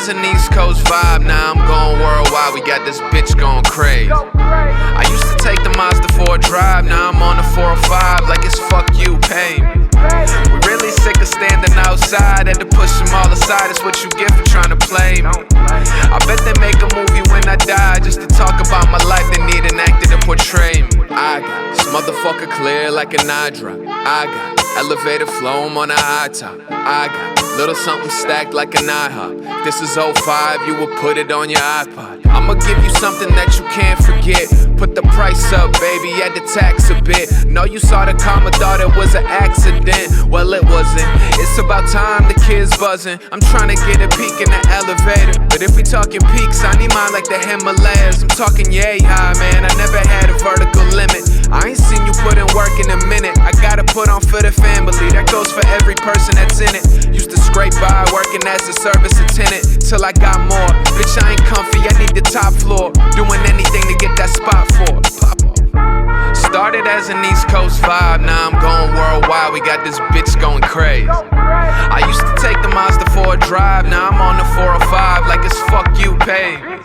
as an East Coast vibe, now I'm going worldwide, we got this bitch going crazy. I used to take the Mazda for a drive, now I'm on the 405 like it's fuck you, pay me. We really sick of standing outside, had to push them all aside, it's what you get for trying to play me. I bet they make a movie when I die, just to talk about my life, they need an actor to portray me. I got this motherfucker clear like an eye drop. I got elevator flow, I'm on a high top. I got little something stacked like an IHOP. This is 05, you would put it on your iPod. I'ma give you something that you can't forget. Put the price up, baby, add the tax a bit. Know you saw the comma, thought it was an accident. Well, it wasn't. It's about time, the kids buzzing. I'm trying to get a peek in the elevator. But if we talking peaks, I need mine like the Himalayas. I'm talking yay high, man, I never had a vertical limit. I ain't seen you put in work in a minute. I gotta put on for the family, that goes for every person that's in it. Used to scrape by, working as a service attendant, till I got more. Bitch, I ain't comfy, I need the top floor. Doing anything to get that spot for. Pop off. Started as an East Coast vibe, now I'm going worldwide, we got this bitch going crazy. I used to take the Mazda for a drive, now I'm on the 405 like it's fuck you, pay me.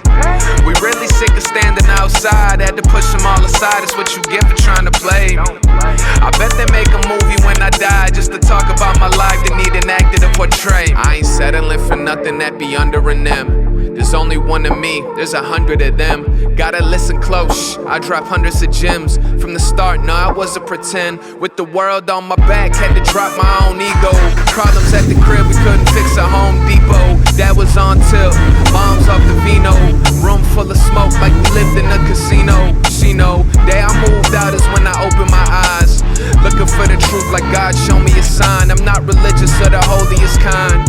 We really sick of standing outside, had to push them all aside, it's what you get for trying to play me. I bet they make a movie when I die, just to talk about my life, they need an actor to portray me. I ain't settling for nothing that be under an M. There's only one of me, there's 100 of them. Gotta listen close, I drop hundreds of gems. From the start, no, I wasn't pretend. With the world on my back, had to drop my own ego. Problems at the crib, we couldn't fix a Home Depot. Dad was on tilt, mom's off the vino. Room full of smoke like we lived in a casino. She know, day I moved out is when I opened my eyes. Looking for the truth like God, show me a sign. I'm not religious or the holiest kind,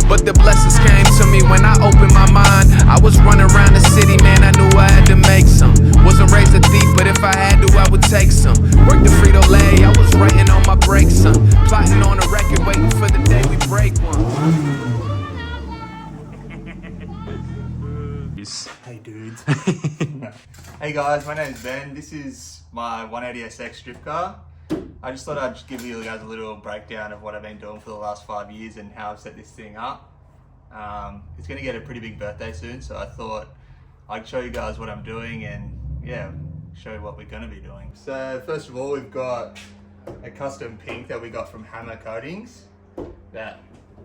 but the blessings came to me when I opened my mind. I was running around the city, man, I knew I had to make some. Wasn't raised a thief, but if I had to, I would take some. Worked the Frito-Lay, I was writing on my break, son. Plotting on a record, waiting for the day we break one. Hey dudes. Hey guys, my name's Ben. This is my 180SX drift car. I just thought I'd just give you guys a little breakdown of what I've been doing for the last 5 years and how I've set this thing up. It's going to get a pretty big birthday soon, so I thought I'd show you guys what I'm doing and yeah, show you what we're going to be doing. So first of all, we've got a custom pink that we got from Hammer Coatings that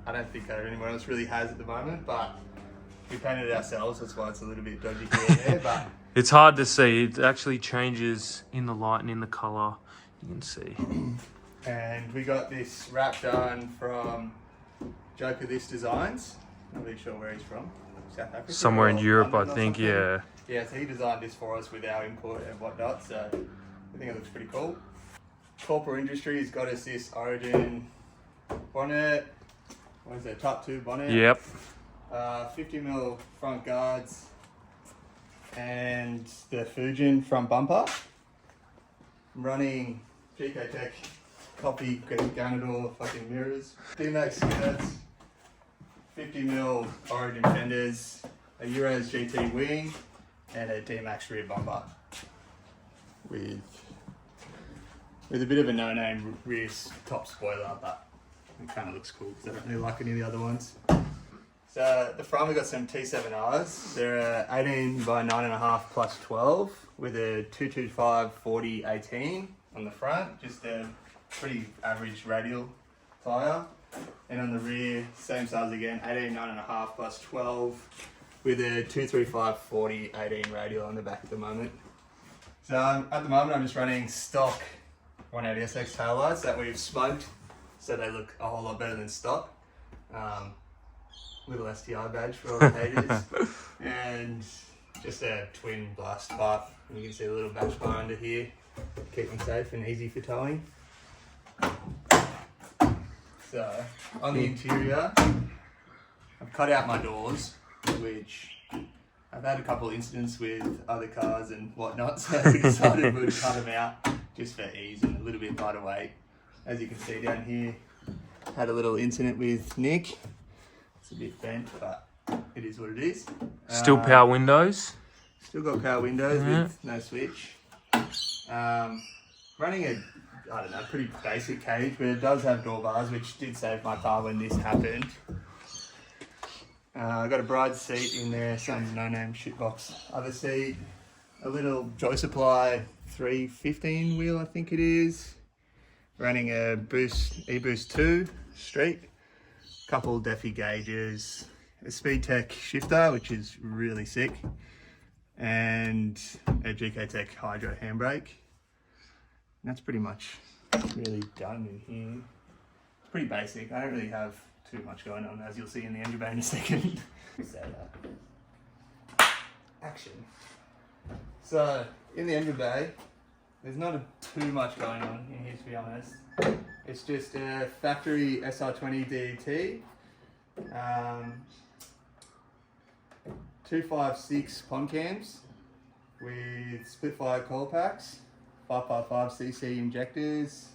I don't think anyone else really has at the moment, but we painted it ourselves, that's why it's a little bit dodgy here and there, but it's hard to see. It actually changes in the light and in the colour. You can see. And we got this wrap done from Joker This Designs. Not really sure where he's from. South Africa. Somewhere in Europe, London, I think, yeah. Yeah, so he designed this for us with our input and whatnot, so I think it looks pretty cool. Corporate Industries got us this Origin bonnet. What is it? Top 2 bonnet. Yep. 50mm front guards and the Fujin front bumper. I'm running GK Tech copy Ganador fucking mirrors, D-Max skirts, 50mm Origin fenders, a Euros GT wing, and a D-Max rear bumper with a bit of a no-name rear top spoiler, but it kind of looks cool because I don't really like any of the other ones. So at the front we got some T7Rs. They're 18 by 9.5 plus 12 with a 225/40/18 on the front. Just a pretty average radial tyre. And on the rear, same size again, 18 9.5 plus 12 with a 235/40/18 radial on the back at the moment. So at the moment I'm just running stock 180SX taillights that we've smoked, so they look a whole lot better than stock. Little STI badge for all the haters, and just a twin blast pipe. And you can see a little batch bar under here, keep them safe and easy for towing. So on the interior, I've cut out my doors, which I've had a couple of incidents with other cars and whatnot, so we decided we'd cut them out just for ease and a little bit lighter weight. As you can see down here, had a little incident with Nick. It's a bit bent, but it is what it is. Still power windows. Still got power windows with no switch. Running a, I don't know, pretty basic cage, but it does have door bars, which did save my car when this happened. I got a bride seat in there, some no-name shitbox other seat, a little Joy Supply 315 wheel, I think it is, running a eBoost 2 Street, couple Defi gauges, a Speed Tech shifter, which is really sick, and a GK Tech Hydro handbrake. And that's pretty much really done in here. It's pretty basic. I don't really have too much going on, as you'll see in the engine bay in a second. Say that. Action. So in the engine bay, there's not too much going on in here, to be honest. It's just a factory SR20DET, 256 pond cams with split fire coil packs, 555cc injectors,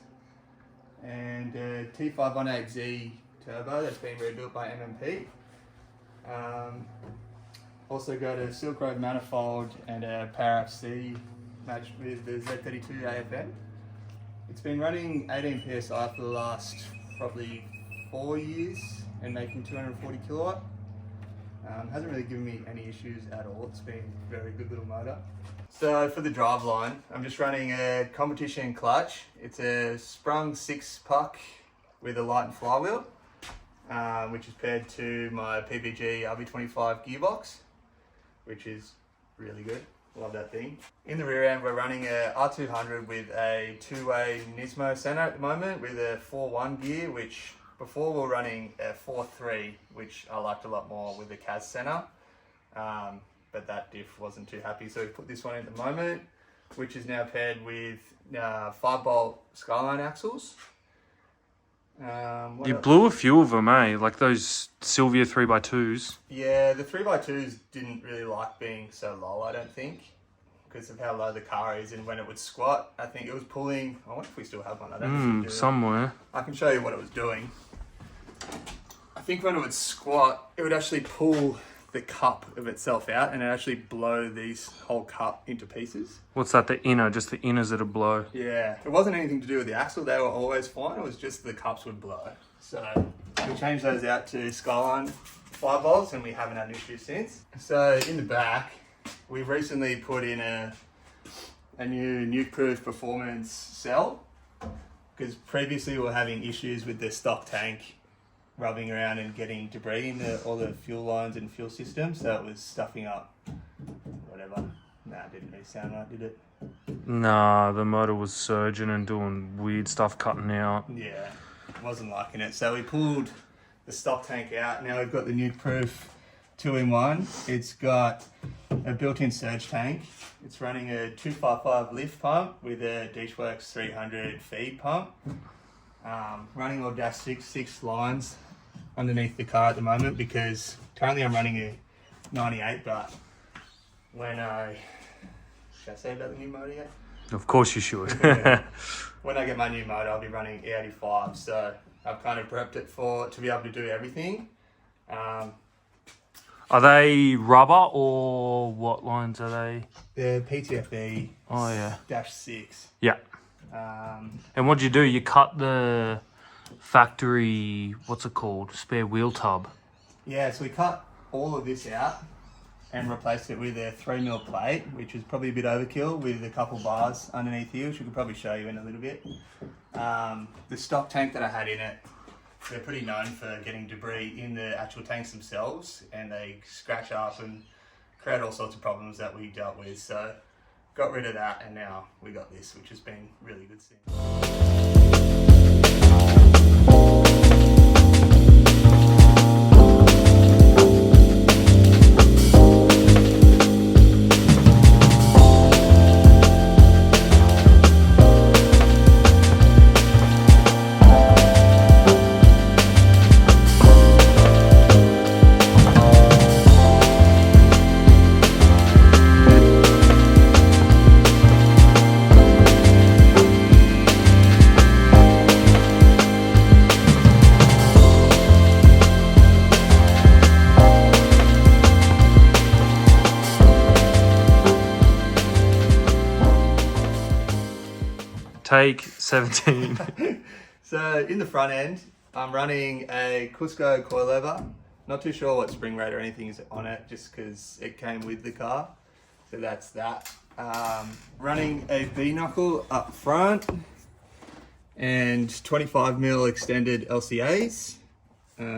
and a T518Z turbo that's been rebuilt by MMP. Also got a Silk Road manifold and a Power FC matched with the Z32 AFM. It's been running 18 PSI for the last probably 4 years and making 240 kilowatt. Hasn't really given me any issues at all. It's been a very good little motor. So for the driveline, I'm just running a competition clutch. It's a sprung 6-puck with a Light and flywheel, which is paired to my PBG RB25 gearbox, which is really good. Love that thing. In the rear end, we're running a R200 with a 2-way Nismo center at the moment with a 4-1 gear, which before we were running a 4-3, which I liked a lot more with the CAS center. But that diff wasn't too happy, so we put this one in at the moment, which is now paired with 5-bolt Skyline axles. You blew a few of them, eh? Like those Sylvia 3x2s. Yeah, the 3x2s didn't really like being so low, I don't think, because of how low the car is, and when it would squat, I think it was pulling. I wonder if we still have one. I don't know if we do. Somewhere. I can show you what it was doing. I think when it would squat, it would actually pull the cup of itself out and it actually blow these whole cup into pieces. What's that, the inner? Just the inners that'll blow? Yeah, it wasn't anything to do with the axle. They were always fine. It was just the cups would blow. So we changed those out to Skyline 5 volts and we haven't had an issue since. So in the back, we've recently put in a new nuke-proof performance cell, because previously we were having issues with the stock tank rubbing around and getting debris in all the fuel lines and fuel systems, so it was stuffing up whatever. Nah, it didn't really sound right, did it? Nah, the motor was surging and doing weird stuff, cutting out. Yeah, wasn't liking it. So we pulled the stock tank out. Now we've got the nuke-proof 2-in-1. It's got a built-in surge tank. It's running a 255 lift pump with a Deachworks 300 feed pump. Running all dash 6 lines underneath the car at the moment, because currently I'm running a 98, but when should I say about the new motor yet? Of course you should. When I get my new motor, I'll be running E85, so I've kind of prepped it to be able to do everything. Are they rubber or what lines are they? The PTFE Oh yeah. dash 6. Yeah. And what'd you do? You cut the factory, what's it called? Spare wheel tub. Yeah, so we cut all of this out and replaced it with a 3mm plate, which was probably a bit overkill, with a couple bars underneath here, which we could probably show you in a little bit. The stock tank that I had in it, they're pretty known for getting debris in the actual tanks themselves, and they scratch up and create all sorts of problems that we dealt with. So got rid of that, and now we got this, which has been really good since. Take 17. So in the front end, I'm running a Cusco coilover, Not too sure what spring rate or anything is on it, just because it came with the car. So that's that. Running a B knuckle up front and 25mm extended LCAs.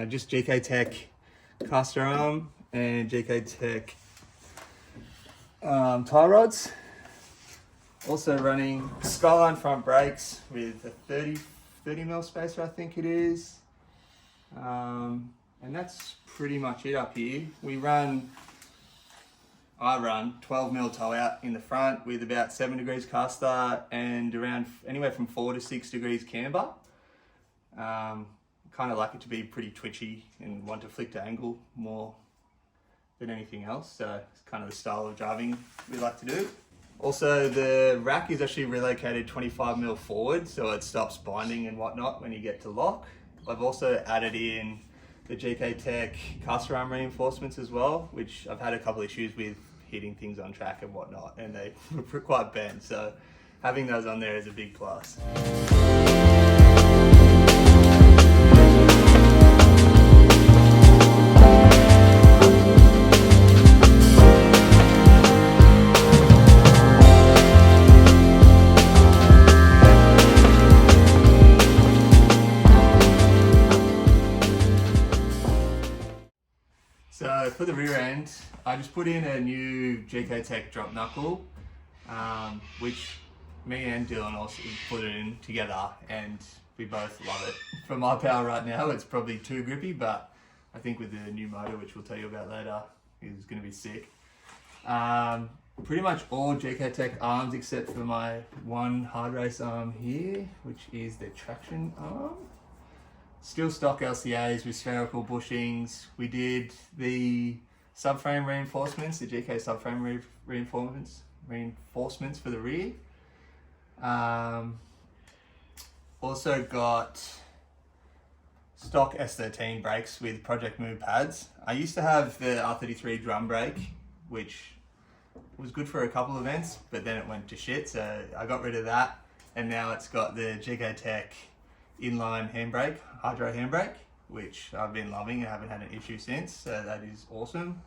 Just GK Tech caster arm and GK Tech tie rods. Also running Skyline front brakes with a 30mm spacer, I think it is. And that's pretty much it up here. I run 12mm toe out in the front with about 7 degrees car start and around anywhere from 4 to 6 degrees camber. Kind of like it to be pretty twitchy and want to flick to angle more than anything else. So it's kind of the style of driving we like to do. Also, the rack is actually relocated 25mm forward, so it stops binding and whatnot when you get to lock. I've also added in the GK Tech caster arm reinforcements as well, which I've had a couple issues with hitting things on track and whatnot, and they were quite bent, so having those on there is a big plus. So for the rear end, I just put in a new GK Tech drop knuckle, which me and Dylan also put it in together, and we both love it. For my power right now, it's probably too grippy, but I think with the new motor, which we'll tell you about later, is going to be sick. Pretty much all GK Tech arms except for my one hard race arm here, which is the traction arm. Still stock LCAs with spherical bushings. We did the subframe reinforcements, the GK subframe reinforcements for the rear. Also got stock S13 brakes with Project Move pads. I used to have the R33 drum brake, which was good for a couple of events, but then it went to shit, so I got rid of that. And now it's got the GK Tech inline handbrake, hydro handbrake, which I've been loving and haven't had an issue since, so that is awesome.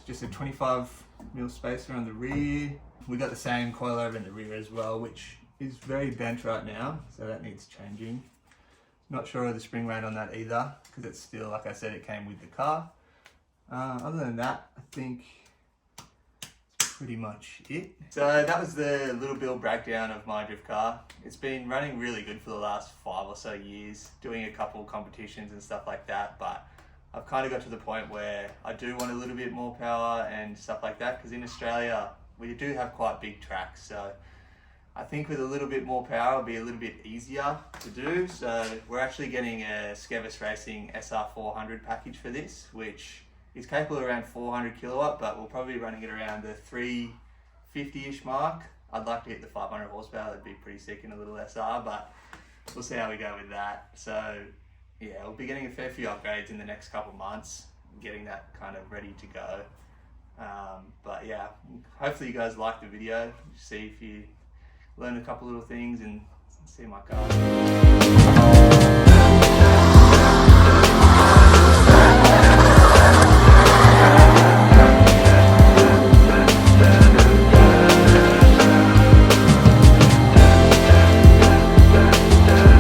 Just a 25mm spacer on the rear. We got the same coilover in the rear as well, which is very bent right now, so that needs changing. Not sure of the spring rate on that either, because it's still, like I said, it came with the car. Other than that, I think pretty much it. So that was the little build breakdown of my drift car. It's been running really good for the last 5 or so years, doing a couple competitions and stuff like that, but I've kind of got to the point where I do want a little bit more power and stuff like that, because in Australia we do have quite big tracks, so I think with a little bit more power it'll be a little bit easier to do. So we're actually getting a Skevis Racing SR400 package for this, which is capable of around 400 kilowatt, but we'll probably be running it around the 350-ish mark. I'd like to hit the 500 horsepower, that'd be pretty sick in a little SR, but we'll see how we go with that. So yeah, we'll be getting a fair few upgrades in the next couple of months, getting that kind of ready to go. But yeah, hopefully you guys liked the video. See if you learn a couple little things and see my car.